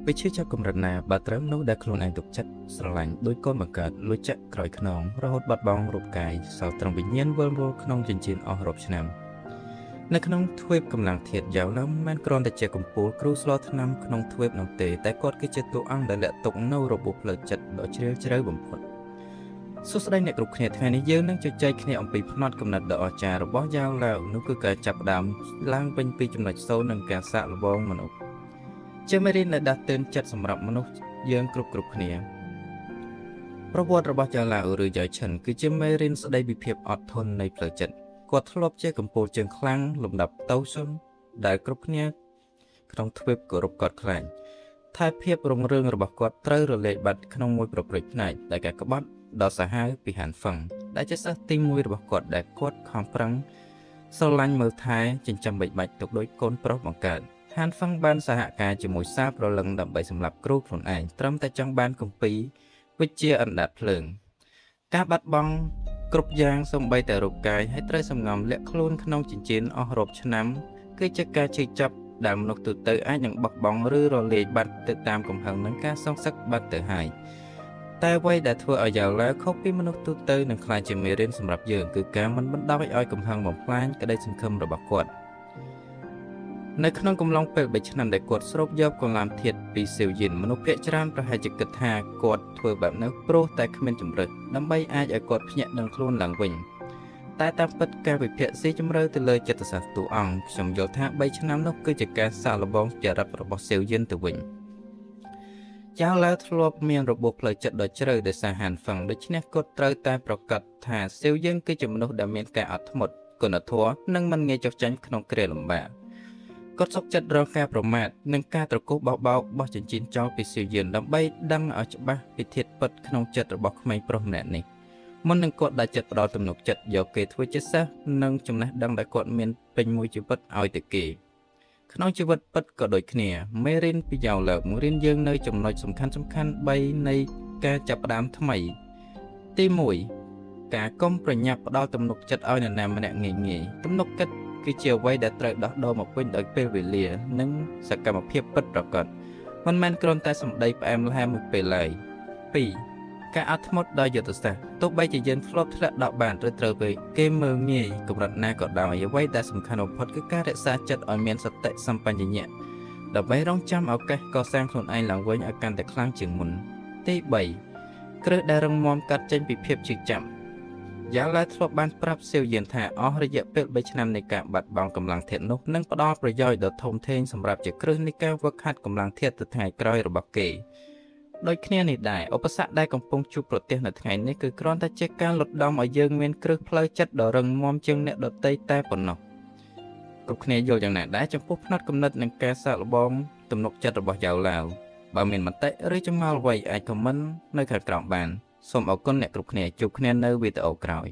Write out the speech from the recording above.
វិជាចាប់កម្រិតណាបើត្រឹមនោះដែលខ្លួនឯងទុកចិត្តស្រឡាញ់ដោយកូនបង្កើតលួចចាក់ក្រោយខ្នងរហូតបាត់បង់រូបកាយសល់ត្រង់វិញ្ញាណវិលវល់ក្នុងចិញ្ចៀនអស់រាប់ឆ្នាំនៅក្នុងទ្វីបកម្លាំងធាតុយ៉ាវឡំមិនគ្រាន់តែជាកម្ពូលគ្រូស្លថ្នាំក្នុងទ្វីបនោះទេតែគាត់គឺជាតួអង្គដែលលាក់ទុកនូវរបួសផ្លូវចិត្តដ៏ជ្រាលជ្រៅបំផុតសួស្តីអ្នកគ្រប់គ្នាថ្ងៃនេះយើងនឹងជជែកគ្នាអំពីផ្នត់គំនិតដ៏អស្ចារ្យរបស់យ៉ាវឡៅនោះគឺការចាប់ផ្ដើមឡើងវិញពីចំណុចសូន្យនិងការសាកល្បងមនុស្សជាមេរៀនដែលដាស់តឿនចិត្តសម្រាប់មនុស្សយើងគ្រប់គ្នាប្រវត្តិរបស់យ៉ាវឡៅឬយ៉ៃឈិនគឺជាមេរៀនស្ដីពីភាពអត់ធន់នៃផ្លូវចិត្តគាត់ធ្លាប់ជាកម្ពូលជើងខ្លាំងលំដាប់តូសុនដែលគ្រប់គ្នាក្នុងទ្វីបគោរពគាត់ខ្លាចតែភាពរុងរឿងរបស់គាត់ត្រូវរលាយបាត់ក្នុងមួយប្រព្រឹត្តផ្នែកដែលការក្បត់ដ៏សាហាវពីហានហ្វឹងដែលជាសិស្សទី1របស់គាត់ដែលគាត់ខំប្រឹងស្រឡាញ់មើលថែចិញ្ចឹមបីបាច់ទុកដោយកូនប្រុសបង្កើតហានហ្វឹងបានសហការជាមួយសាប្រលឹងដើម្បីសម្លាប់គ្រូខ្លួនឯងត្រឹមតែចង់បានគម្ពីរវិជ្ជាអណ្ដាតភ្លើងការបាត់បង់គ្រប់យ៉ាងសូម្បីតែរូបកាយហើយត្រូវសំងំលាក់ខ្លួនក្នុងចិញ្ចៀនអស់រាប់ឆ្នាំគឺជាការជឿចាប់ដែលមនុស្សទូទៅអាចនឹងបោះបង់ឬរលាយបាត់ទៅតាមកំហឹងនឹងការសងសឹកបាត់ទៅហើយតែអ្វីដែលធ្វើឲ្យយ៉ាវឡៅខុសពីមនុស្សទូទៅនឹងខ្លាចជាមេរៀនសម្រាប់យើងគឺការមិនបណ្ដោយឲ្យកំហឹងបំផ្លាញក្តីសង្ឃឹមរបស់គាត់នៅក្នុងកំឡុងពេល3ឆ្នាំដែលគាត់ស្រូបយកកង្លាមធាតុពីស៊ីវយិនមនុស្សភាគច្រើនប្រហែលជាគិតថាគាត់ធ្វើបែបនោះព្រោះតែគ្មានជំរឿនដើម្បីអាចឲ្យគាត់ភ្ញាក់ដឹងខ្លួនឡើងវិញតែតាមពិតការវិភាគស៊ីជម្រៅទៅលើចិត្តសាស្ត្រតួអង្គខ្ញុំយល់ថា3ឆ្នាំនោះគឺជាការសាកល្បងចរិតរបស់ស៊ីវយិនទៅវិញយ៉ាវឡៅធ្លាប់មានរបួសផ្លូវចិត្តដ៏ជ្រៅដោយសារហានហ្វឹងដូច្នេះគាត់ត្រូវតែប្រកាសថាស៊ីវយិនគឺជាមនុស្សដែលមានការអត់ធ្មត់គុណធម៌និងមិនងាយចុះចាញ់ក្នុងគ្រាលំបាកគាត់សុខចិត្តរងការប្រមាថនិងការត្រកូសបោកបោកបោះចិញ្ចៀនចោលពីស៊ីវយិនដើម្បីដឹងឲ្យច្បាស់ពីធាតុពិតក្នុងចិត្តរបស់ក្មេងប្រុសម្នាក់នេះមុននឹងគាត់ដាក់ចិត្តផ្ដល់ទំនុកចិត្តយកគេធ្វើជាសិស្សនិងចំណេះដឹងដែលគាត់មានពេញមួយជីវិតឲ្យទៅគេក្នុងជីវិតពិតក៏ដូចគ្នាមេរៀនពីយ៉ាវឡៅបង្រៀនយើងនៅចំណុចសំខាន់3នៃការចាប់ផ្ដើមថ្មីទី1ការកុំប្រញាប់ផ្ដល់ទំនុកចិត្តឲ្យនរណាម្នាក់ងាយទំនុកចិត្តគឺជាអ្វីដែលត្រូវដោះដូរមកវិញដោយពេលវេលានិងសកម្មភាពពិតប្រាកដមិនមែនគ្រាន់តែសម្ដីផ្អែមល្ហែមមួយពេលឡើយ2ការអត់ធ្មត់ដោយយុទ្ធសាស្ត្រទោះបីជាយើងធ្លាប់ធ្លាក់ដកបានឬត្រូវពេលគេមើលងាយកម្រិតណាក៏ដោយអ្វីដែលសំខាន់បំផុតគឺការរក្សាចិត្តឲ្យមានសតិសម្បជញ្ញៈដើម្បីរងចាំឱកាសកសាងខ្លួនឯងឡើងវិញឲ្យកាន់តែខ្លាំងជាងមុនទី3គ្រឹះដែលរឹងមាំកាត់ចេញពីភាពជឿចាំយ៉ាវឡៅធ្លាប់បានប្រាប់ស៊ីវយិនថាអស់រយៈពេល3ឆ្នាំនៃការបាត់បង់កម្លាំងធាតុនោះនឹងផ្ដល់ប្រយោជន៍ដ៏ធំធេងសម្រាប់ជាគ្រឹះនៃការវឹកហាត់កម្លាំងធាតុទៅថ្ងៃក្រោយរបស់គេដូចគ្នានេះដែរឧបសគ្គដែលកំពុងជួបប្រទះនៅថ្ងៃនេះគឺគ្រាន់តែជាការលុតដំឲ្យយើងមានគ្រឹះផ្លូវចិត្តដ៏រឹងមាំជាងអ្នកដទៃតែប៉ុណ្ណោះគ្រប់គ្នាយល់យ៉ាងណាដែរចំពោះផ្នត់គំនិតនិងការសាកល្បងទំនុកចិត្តរបស់យ៉ាវឡៅបើមានមតិឬចម្ងល់អ្វីអាចខមមិននៅខាងក្រោមបានសូមអរគុណអ្នកគ្រប់គ្នាជួបគ្នានៅវីដេអូក្រោយ